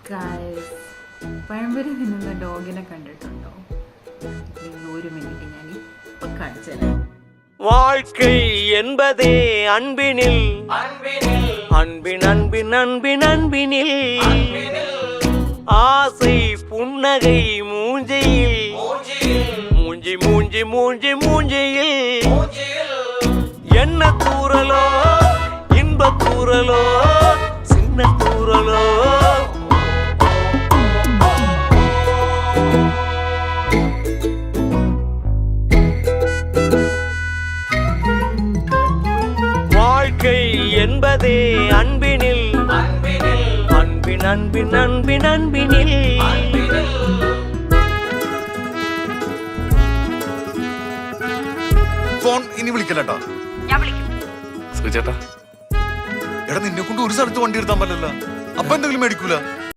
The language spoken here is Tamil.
ഗായ്സ്, പഴംപൊരി തിന്നുന്ന ഡോഗിനെ കണ്ടിട്ടുണ്ടോ? ഒരു മിനിറ്റ് ഞാൻ ഇപ്പൊ കാണിച്ചത്. வாழ்க்கை என்பதே அன்பினில் அன்பின் அன்பின் அன்பின் அன்பினில் ஆசை புன்னகை மூஞ்சையில் மூஞ்சி மூஞ்சி மூஞ்சி மூஞ்சியில் என்ன தூரலோ இன்ப தூரலோ சின்ன தூரலோ வாழ்க்கை என்பதே அன்பினில் அன்பின் அன்பின் அன்பின் அன்பினில் ഫോൺ ഇനി വിളിക്കലട്ടാ. ശ്രീചേട്ടാ, എടാ നിന്നെ കൊണ്ട് ഒരു സ്ഥലത്ത് വണ്ടി എടുത്താൻ പറ്റില്ല. അപ്പൊ എന്തെങ്കിലും മേടിക്കൂല?